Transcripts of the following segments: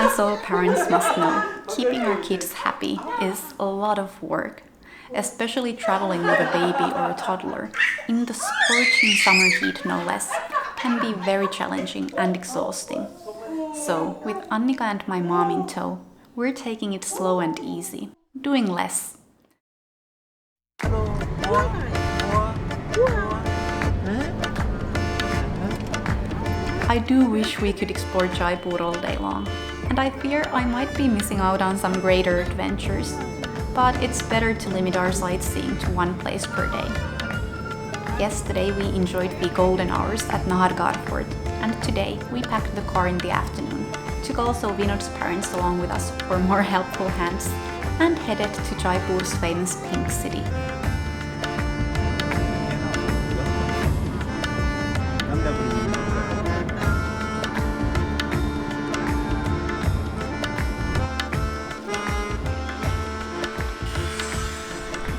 And so parents must know, keeping our kids happy is a lot of work, especially traveling with a baby or a toddler, in the scorching summer heat no less, can be very challenging and exhausting. So, with Annika and my mom in tow, we're taking it slow and easy, doing less. I do wish we could explore Jaipur all day long, and I fear I might be missing out on some greater adventures, but it's better to limit our sightseeing to one place per day. Yesterday we enjoyed the golden hours at Nahargarh Fort, and today we packed the car in the afternoon, took also Vinod's parents along with us for more helpful hands, and headed to Jaipur's famous Pink City.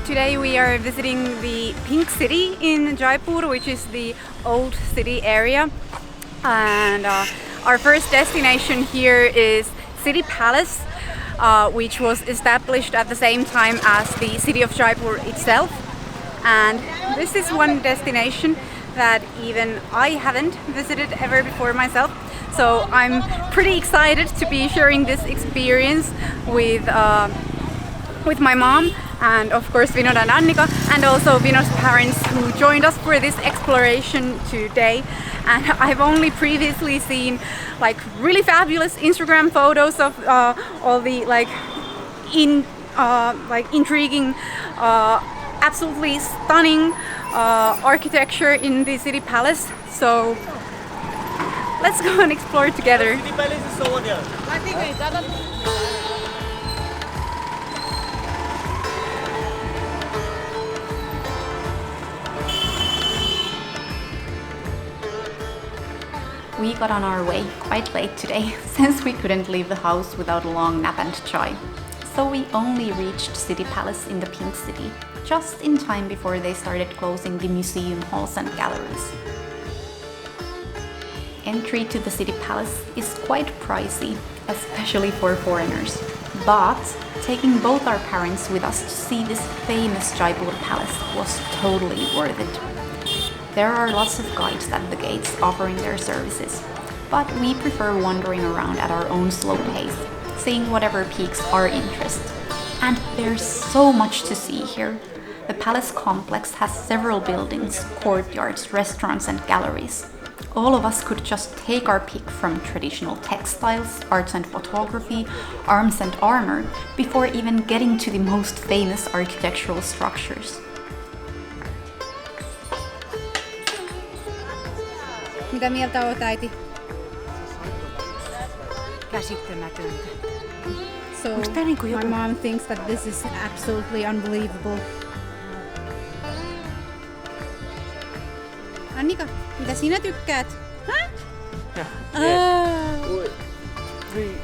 Today we are visiting the Pink City in Jaipur, which is the old city area. And our first destination here is City Palace, which was established at the same time as the city of Jaipur itself. And this is one destination that even I haven't visited ever before myself. So I'm pretty excited to be sharing this experience with my mom, and of course Vinod and Annika, and also Vinod's parents who joined us for this exploration today. And I've only previously seen like really fabulous Instagram photos of all the intriguing, absolutely stunning architecture in the City Palace. So let's go and explore together. City Palace is over there. We got on our way quite late today, since we couldn't leave the house without a long nap and chai. So we only reached City Palace in the Pink City, just in time before they started closing the museum halls and galleries. Entry to the City Palace is quite pricey, especially for foreigners. But taking both our parents with us to see this famous Jaipur Palace was totally worth it. There are lots of guides at the gates offering their services, but we prefer wandering around at our own slow pace, seeing whatever piques our interest. And there's so much to see here. The palace complex has several buildings, courtyards, restaurants and galleries. All of us could just take our pick from traditional textiles, arts and photography, arms and armor, before even getting to the most famous architectural structures. Mitä mieltä olet, äiti? Käsittämätöntä. So my mom thinks that this is absolutely unbelievable. Annika, mitä sinä tykkäät?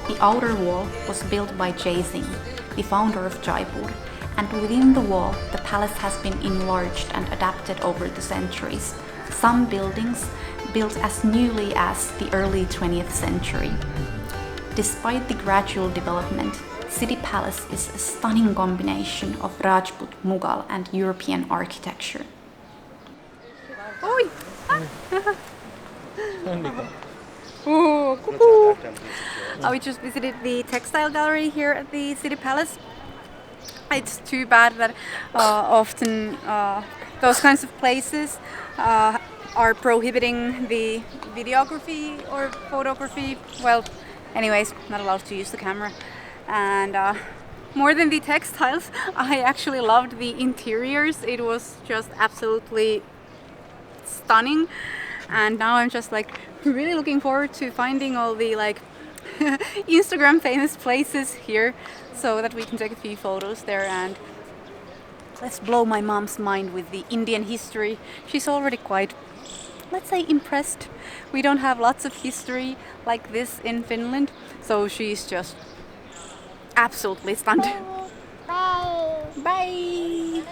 The outer wall was built by Jai Singh, the founder of Jaipur, and within the wall the palace has been enlarged and adapted over the centuries. Some buildings built as newly as the early 20th century. Despite the gradual development, City Palace is a stunning combination of Rajput, Mughal and European architecture. Oi! We just visited the Textile Gallery here at the City Palace. It's too bad that often those kinds of places are prohibiting the videography or photography. Well, anyways, not allowed to use the camera. And more than the textiles, I actually loved the interiors. It was just absolutely stunning. And now I'm just like really looking forward to finding all the like Instagram famous places here so that we can take a few photos there and let's blow my mom's mind with the Indian history. She's already quite let's say, impressed. We don't have lots of history like this in Finland, so she's just absolutely stunned. Bye. Bye!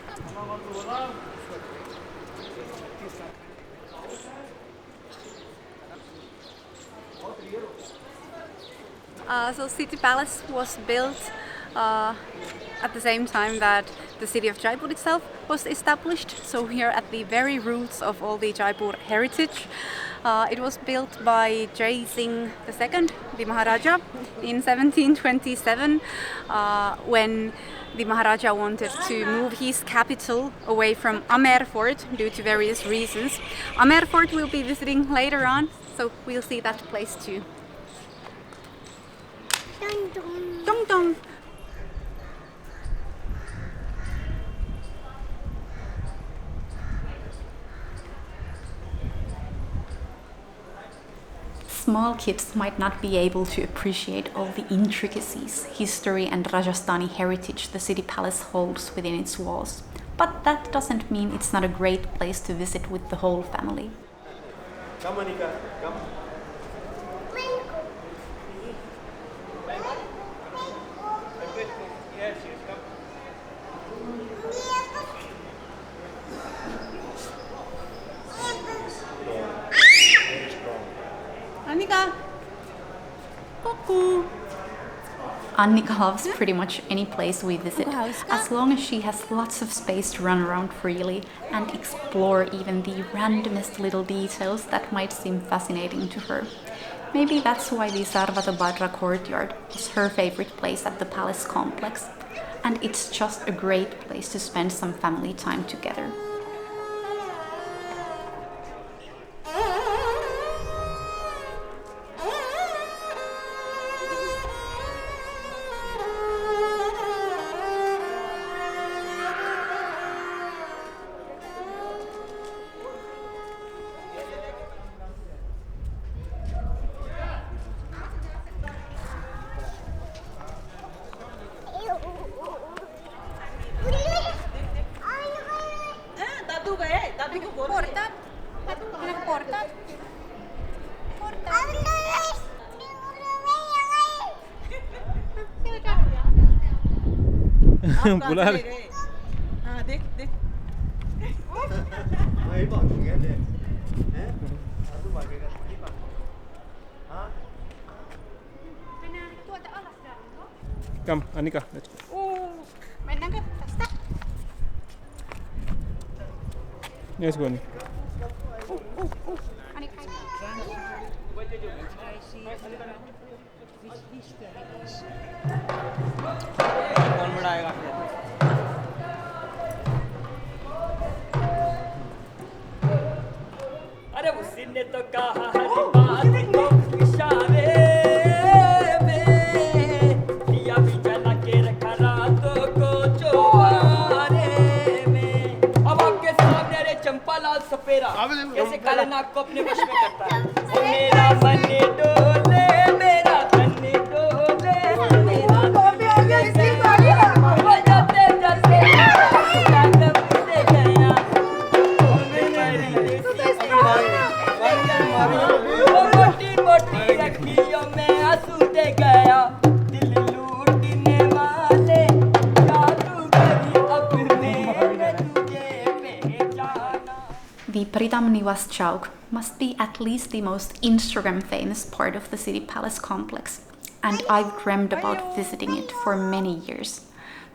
So City Palace was built at the same time that the city of Jaipur itself was established. So here at the very roots of all the Jaipur heritage. It was built by Jai Singh II, the Maharaja, in 1727 when the Maharaja wanted to move his capital away from Amer Fort due to various reasons. Amer Fort we'll be visiting later on, so we'll see that place too. Dun, dun. Dong dong! Small kids might not be able to appreciate all the intricacies, history and Rajasthani heritage the city palace holds within its walls. But that doesn't mean it's not a great place to visit with the whole family. Come, Annika, come. Yes, yes, come. Very strong. Annika! Cuckoo! Annika loves pretty much any place we visit, as long as she has lots of space to run around freely and explore even the randomest little details that might seem fascinating to her. Maybe that's why the Sarvatabhadra courtyard is her favorite place at the palace complex, and it's just a great place to spend some family time together. बुला रहे हाँ देख देख वही बात हो गया देख हैं आदू भागेगा नहीं भागेगा हाँ Come, Annika, let's go. Mennäänkö tästä? Yes, go. Annika. Annika. कौन बढ़ाएगा अरे उसी ने तो कहा हर बात को इशारे में दिया भी जला के रखा रातों को चौबारे में अब आपके सामने रे चंपा लाल सपेरा कैसे काले नाग को अपने वश में करता है ओ मेरा मन डोले मेरा तन डोले मेरा जाते जाते जागम से गया ओ मेरी मोटी मोटी रखियों में आंसू दे गया दिल लूटने वाले जादूगरी अपने में तुझे पहचाना. The Pritam Niwas Chowk must be at least the most Instagram famous part of the city palace complex, and I've dreamed about visiting it for many years.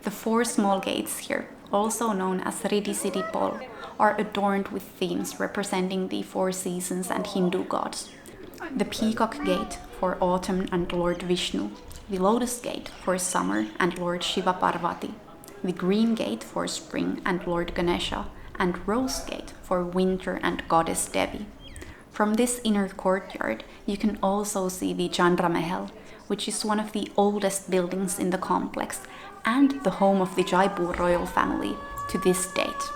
The 4 small gates here, also known as Riddhi City Pol, are adorned with themes representing the 4 seasons and Hindu gods. The Peacock Gate for autumn and Lord Vishnu, the Lotus Gate for summer and Lord Shiva Parvati, the Green Gate for spring and Lord Ganesha, and Rose Gate for winter and Goddess Devi. From this inner courtyard, you can also see the Chandra Mahal, which is one of the oldest buildings in the complex and the home of the Jaipur royal family to this date.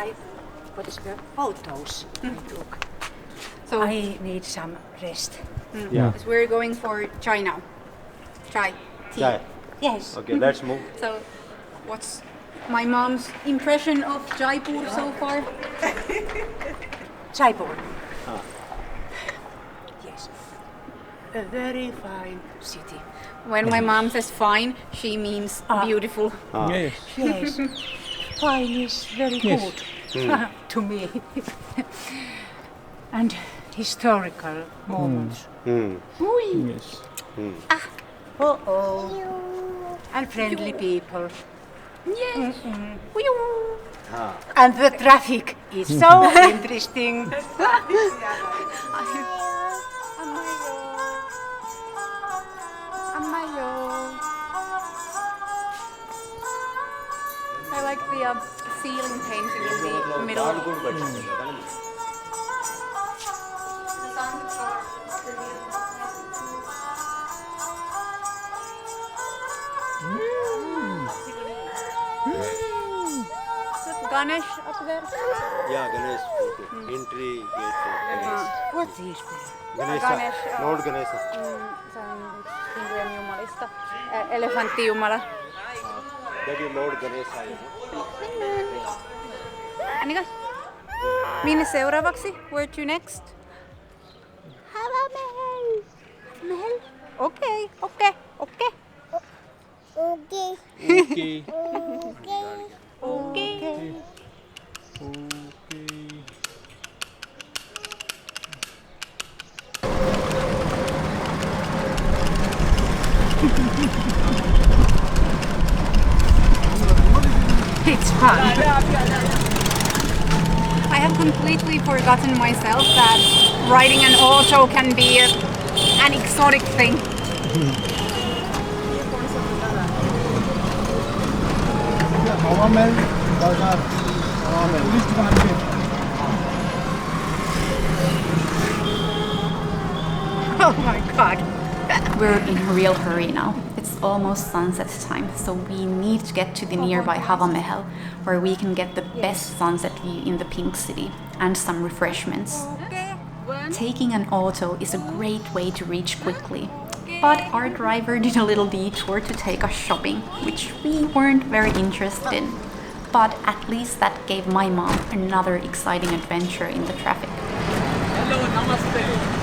I watch the photos. Look. So I need some rest. Yeah. we're going for chai now. Chai. Tea. Chai. Yes. Okay, let's move. So what's my mom's impression of Jaipur so far? Jaipur. Yes. A very fine city. When my mom says fine, she means beautiful. Yes. Yes. Fine is very Yes. good to me. And historical moments. Yes. Oh. And friendly people. Yes. And the traffic is so interesting. I like the ceiling painting in the middle. Ganesh up there. Yeah, Ganesh. Okay. Entry gate. What is that? Ganesha. Ganesh, Lord Ganesha. Se on hindujen jumalista. Elefanttijumala. That is Lord Ganesha. Annika? Minne seuraavaksi? Where to next? Hawa Mahal. Mahal? Okay. Okay. Okay. Okay. Okay. It's fun. I have completely forgotten myself that riding an auto can be an exotic thing. Hawa Mahal, Bazaar. Hawa Mahal. Oh my God. We're in a real hurry now. It's almost sunset time, so we need to get to the nearby Hawa Mahal, where we can get the best sunset view in the Pink City and some refreshments. Taking an auto is a great way to reach quickly, but our driver did a little detour to take us shopping, which we weren't very interested in. But at least that gave my mom another exciting adventure in the traffic. Hello, namaste.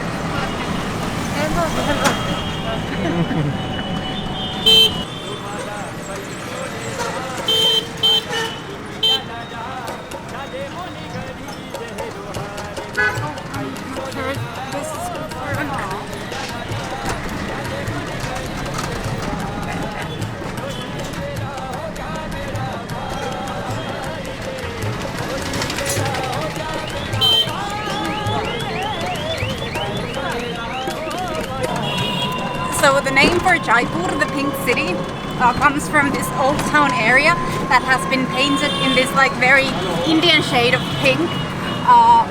So the name for Jaipur, the Pink City, comes from this old town area that has been painted in this like very Indian shade of pink,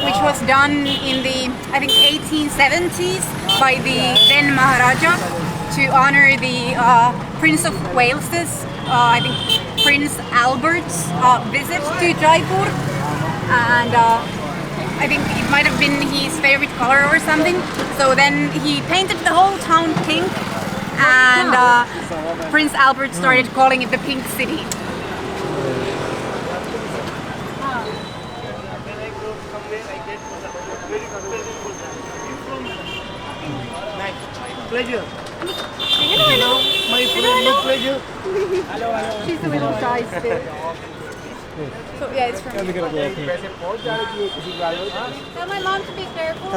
which was done in the I think 1870s by the then Maharaja to honor the Prince of Wales's I think Prince Albert's visit to Jaipur, and I think it might have been his favorite color or something. So then he painted the whole town pink, and Prince Albert started calling it the Pink City. Pleasure. Hello. My friend, pleasure. She's a little shy still. So yeah, it's from. Tell my mom to be careful.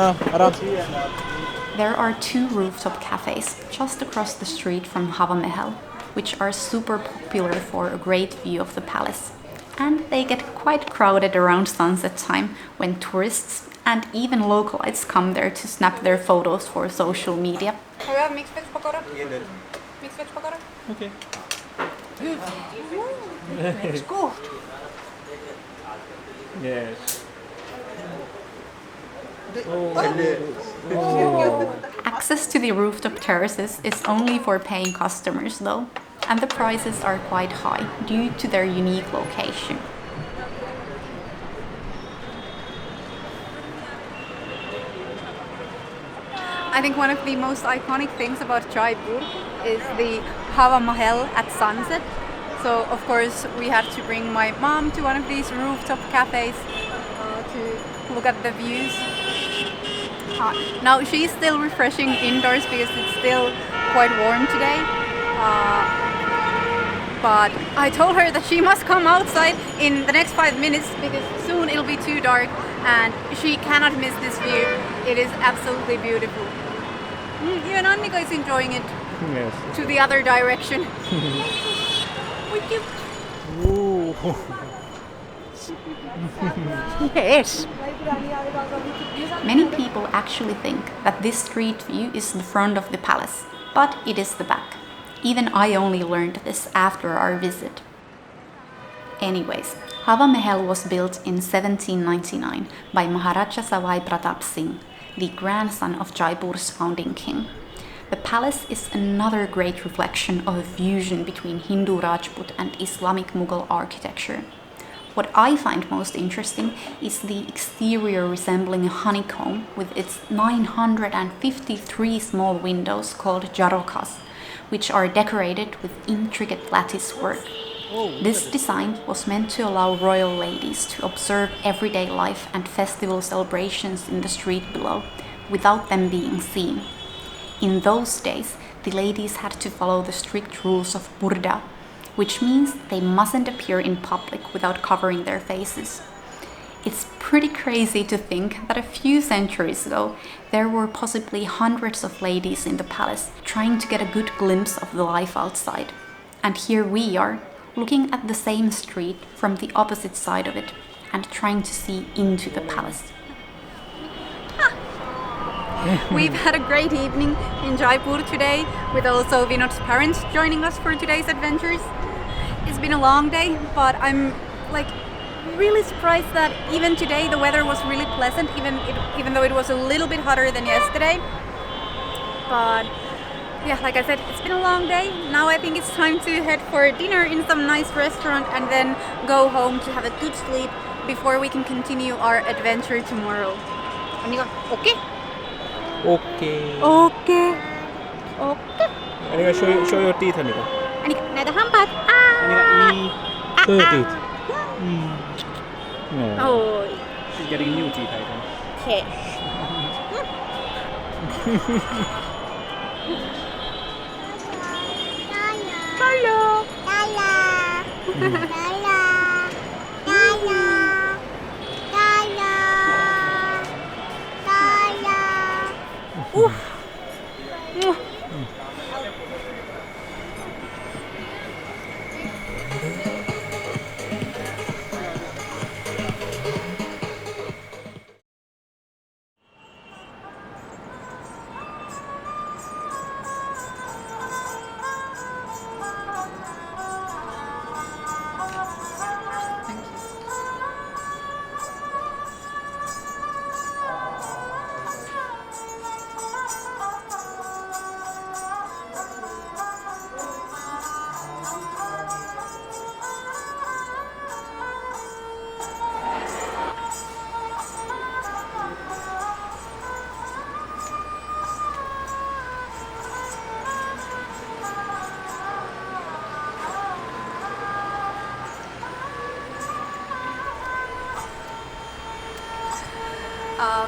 There are two rooftop cafes just across the street from Hawa Mahal, which are super popular for a great view of the palace. And they get quite crowded around sunset time when tourists and even localites come there to snap their photos for social media. Hyvä, miksi vets pakora? Miksi vets pakora? Okay. It's good. Yes. Access to the rooftop terraces is only for paying customers though, and the prices are quite high due to their unique location. I think one of the most iconic things about Jaipur is the Hawa Mahal at sunset. So of course we had to bring my mom to one of these rooftop cafes to look at the views. Now she's still refreshing indoors because it's still quite warm today. But I told her that she must come outside in the next 5 minutes because soon it'll be too dark and she cannot miss this view. It is absolutely beautiful. Even Annika is enjoying it. Yes. To the other direction. Would you? Ooh. Yes. Many people actually think that this street view is the front of the palace, but it is the back. Even I only learned this after our visit. Anyways, Hawa Mahal was built in 1799 by Maharaja Sawai Pratap Singh, the grandson of Jaipur's founding king. The palace is another great reflection of a fusion between Hindu Rajput and Islamic Mughal architecture. What I find most interesting is the exterior resembling a honeycomb with its 953 small windows called jarokas, which are decorated with intricate lattice work. This design was meant to allow royal ladies to observe everyday life and festival celebrations in the street below, without them being seen. In those days, the ladies had to follow the strict rules of burda, which means they mustn't appear in public without covering their faces. It's pretty crazy to think that a few centuries ago, there were possibly hundreds of ladies in the palace trying to get a good glimpse of the life outside. And here we are, looking at the same street from the opposite side of it and trying to see into the palace. We've had a great evening in Jaipur today with also Vinod's parents joining us for today's adventures. It's been a long day, but I'm really surprised that even today the weather was really pleasant, even though it was a little bit hotter than yesterday. But yeah, like I said, it's been a long day. Now I think it's time to head for dinner in some nice restaurant and then go home to have a good sleep before we can continue our adventure tomorrow. Annika, okay? Okay. Okay. Annika, show your teeth, Annika. Annika, näitä hampaat. Annika, show your teeth. No. Oh. She's getting new teeth, I think. Okay. Hello. Lala. Lala. Lala. Lala. Lala.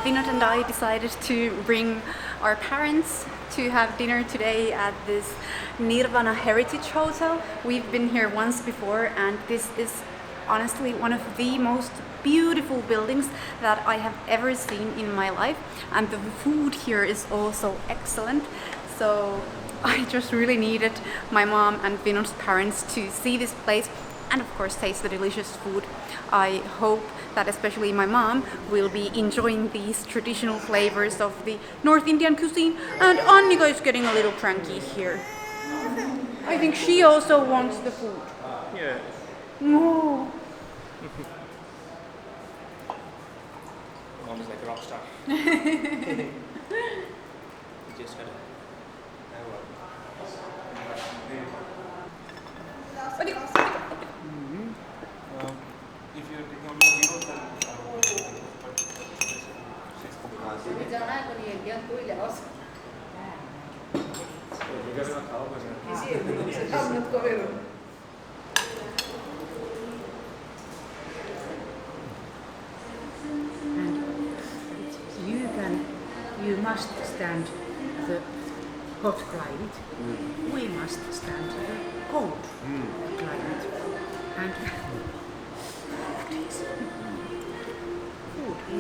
Vinod and I decided to bring our parents to have dinner today at this Nirvana Heritage Hotel. We've been here once before, and this is honestly one of the most beautiful buildings that I have ever seen in my life, and the food here is also excellent. So I just really needed my mom and Vinod's parents to see this place and of course taste the delicious food. I hope that especially my mom will be enjoying these traditional flavors of the North Indian cuisine, and Annika is getting a little cranky here. I think she also wants the food. Yeah. No. Mom is like a rock star. Just had if you're taking out the videos, then You must stand the hot climate. We must stand the cold climate. And food is